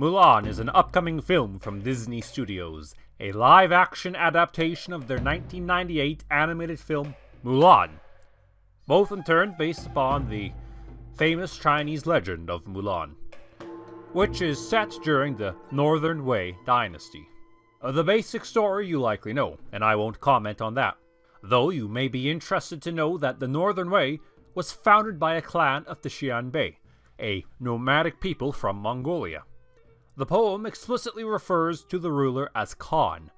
Mulan is an upcoming film from Disney Studios, a live-action adaptation of their 1998 animated film Mulan, both in turn based upon the famous Chinese legend of Mulan, which is set during the Northern Wei dynasty. The basic story you likely know, and I won't comment on that, though you may be interested to know that the Northern Wei was founded by a clan of the Xiongnu, a nomadic people from Mongolia. The poem explicitly refers to the ruler as Khan,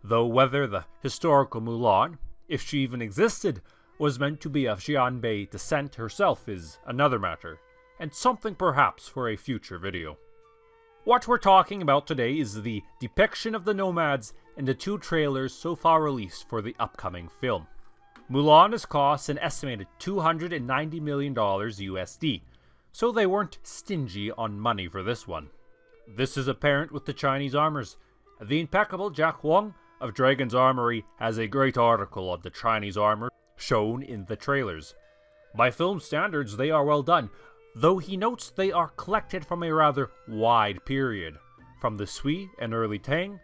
though whether the historical Mulan, if she even existed, was meant to be of Xiongnu descent herself is another matter, and something perhaps for a future video. What we're talking about today is the depiction of the nomads in the two trailers so far released for the upcoming film. Mulan has cost an estimated $290 million USD, so they weren't stingy on money for this one. This is apparent with the Chinese armors. The impeccable Jack Wong of Dragon's Armory has a great article on the Chinese armor shown in the trailers. By film standards, they are well done, though he notes they are collected from a rather wide period, from the Sui and early Tang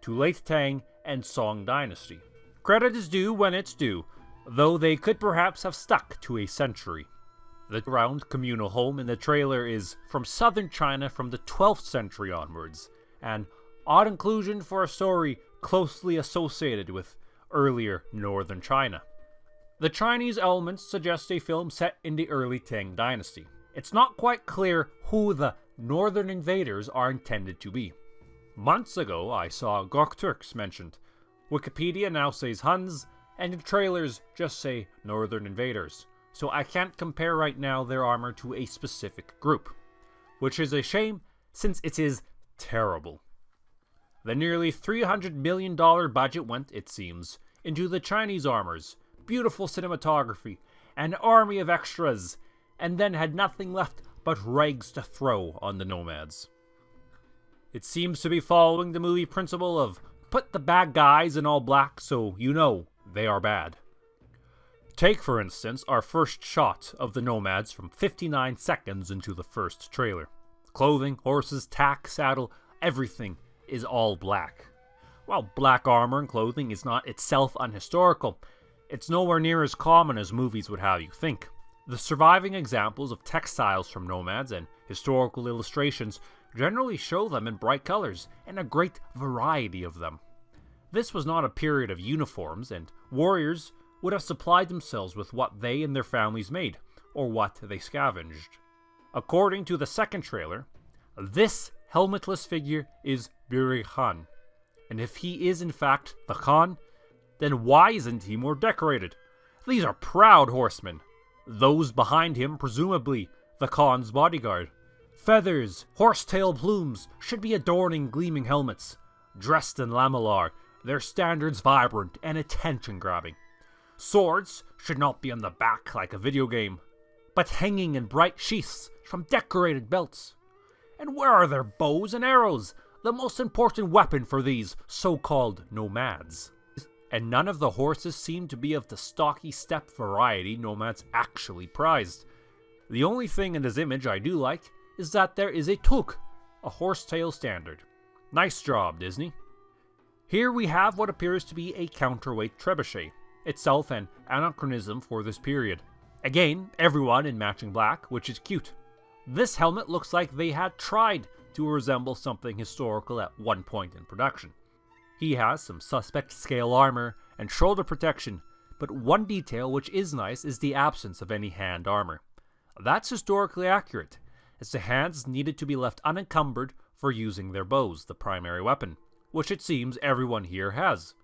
to late Tang and Song dynasty. Credit is due when it's due, though they could perhaps have stuck to a century. The round communal home in the trailer is from southern China from the 12th century onwards, an odd inclusion for a story closely associated with earlier northern China. The Chinese elements suggest a film set in the early Tang dynasty. It's not quite clear who the northern invaders are intended to be. Months ago I saw Turks mentioned. Wikipedia now says Huns, and the trailers just say northern invaders. So I can't compare right now their armor to a specific group, which is a shame since it is terrible. The nearly $300 million budget went, it seems, into the Chinese armors, beautiful cinematography, an army of extras, and then had nothing left but rags to throw on the nomads. It seems to be following the movie principle of put the bad guys in all black so you know they are bad. Take, for instance, our first shot of the nomads from 59 seconds into the first trailer. Clothing, horses, tack, saddle, everything is all black. While black armor and clothing is not itself unhistorical, it's nowhere near as common as movies would have you think. The surviving examples of textiles from nomads and historical illustrations generally show them in bright colors and a great variety of them. This was not a period of uniforms, and warriors would have supplied themselves with what they and their families made, or what they scavenged. According to the second trailer, this helmetless figure is Buri Khan, and if he is in fact the Khan, then why isn't he more decorated? These are proud horsemen. Those behind him, presumably the Khan's bodyguard. Feathers, horsetail plumes should be adorning gleaming helmets. Dressed in lamellar, their standards vibrant and attention-grabbing. Swords should not be on the back like a video game, but hanging in bright sheaths from decorated belts. And where are their bows and arrows, the most important weapon for these so-called nomads? And none of the horses seem to be of the stocky steppe variety nomads actually prized. The only thing in this image I do like is that there is a tuk, a horsetail standard. Nice job, Disney. Here we have what appears to be a counterweight trebuchet, itself an anachronism for this period. Again, everyone in matching black, which is cute. This helmet looks like they had tried to resemble something historical at one point in production. He has some suspect scale armor and shoulder protection, but one detail which is nice is the absence of any hand armor. That's historically accurate, as the hands needed to be left unencumbered for using their bows, the primary weapon, which it seems everyone here has.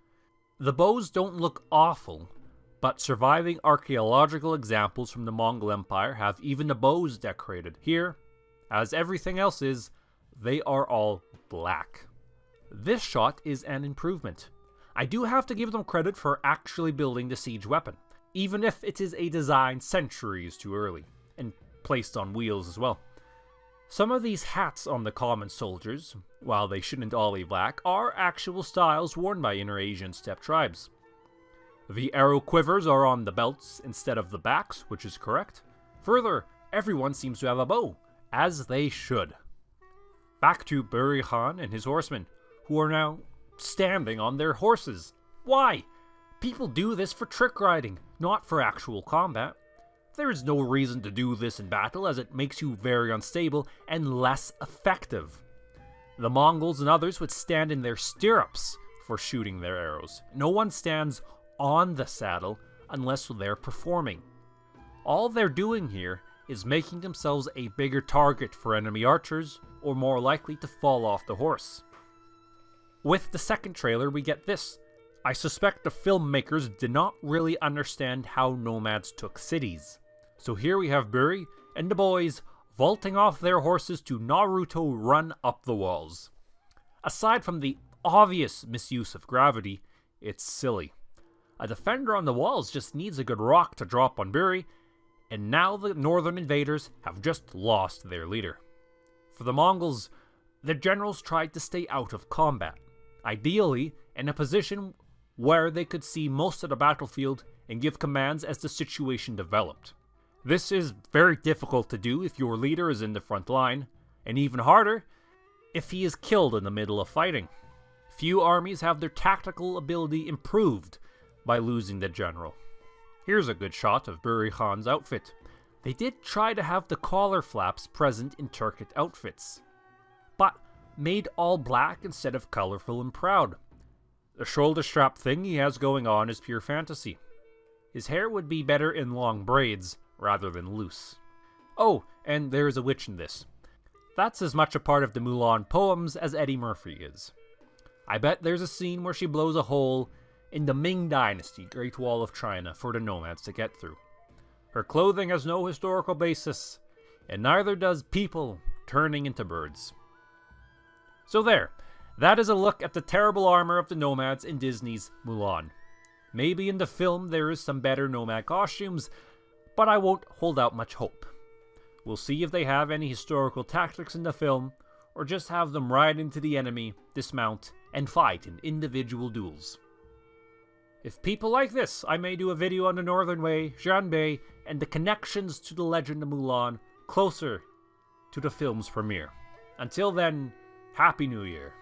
The bows don't look awful, but surviving archaeological examples from the Mongol Empire have even the bows decorated. Here, as everything else is, they are all black. This shot is an improvement. I do have to give them credit for actually building the siege weapon, even if it is a design centuries too early, and placed on wheels as well. Some of these hats on the common soldiers, while they shouldn't all be black, are actual styles worn by inner Asian steppe tribes. The arrow quivers are on the belts instead of the backs, which is correct. Further, everyone seems to have a bow, as they should. Back to Buri Khan and his horsemen, who are now standing on their horses. Why? People do this for trick riding, not for actual combat. There is no reason to do this in battle, as it makes you very unstable and less effective. The Mongols and others would stand in their stirrups for shooting their arrows. No one stands on the saddle unless they're performing. All they're doing here is making themselves a bigger target for enemy archers, or more likely to fall off the horse. With the second trailer, we get this. I suspect the filmmakers did not really understand how nomads took cities. So here we have Buri and the boys vaulting off their horses to Naruto run up the walls. Aside from the obvious misuse of gravity, it's silly. A defender on the walls just needs a good rock to drop on Buri, and now the northern invaders have just lost their leader. For the Mongols, their generals tried to stay out of combat, ideally in a position where they could see most of the battlefield and give commands as the situation developed. This is very difficult to do if your leader is in the front line, and even harder if he is killed in the middle of fighting. Few armies have their tactical ability improved by losing the general. Here's a good shot of Buri Khan's outfit. They did try to have the collar flaps present in Turkic outfits, but made all black instead of colorful and proud. The shoulder strap thing he has going on is pure fantasy. His hair would be better in long braids rather than loose. Oh, and there is a witch in this. That's as much a part of the Mulan poems as Eddie Murphy is. I bet there's a scene where she blows a hole in the Ming Dynasty Great Wall of China for the nomads to get through. Her clothing has no historical basis, and neither does people turning into birds. So there, that is a look at the terrible armor of the nomads in Disney's Mulan. Maybe in the film there is some better nomad costumes, but I won't hold out much hope. We'll see if they have any historical tactics in the film, or just have them ride into the enemy, dismount, and fight in individual duels. If people like this, I may do a video on the Northern Way, Xianbei, and the connections to the Legend of Mulan closer to the film's premiere. Until then, Happy New Year.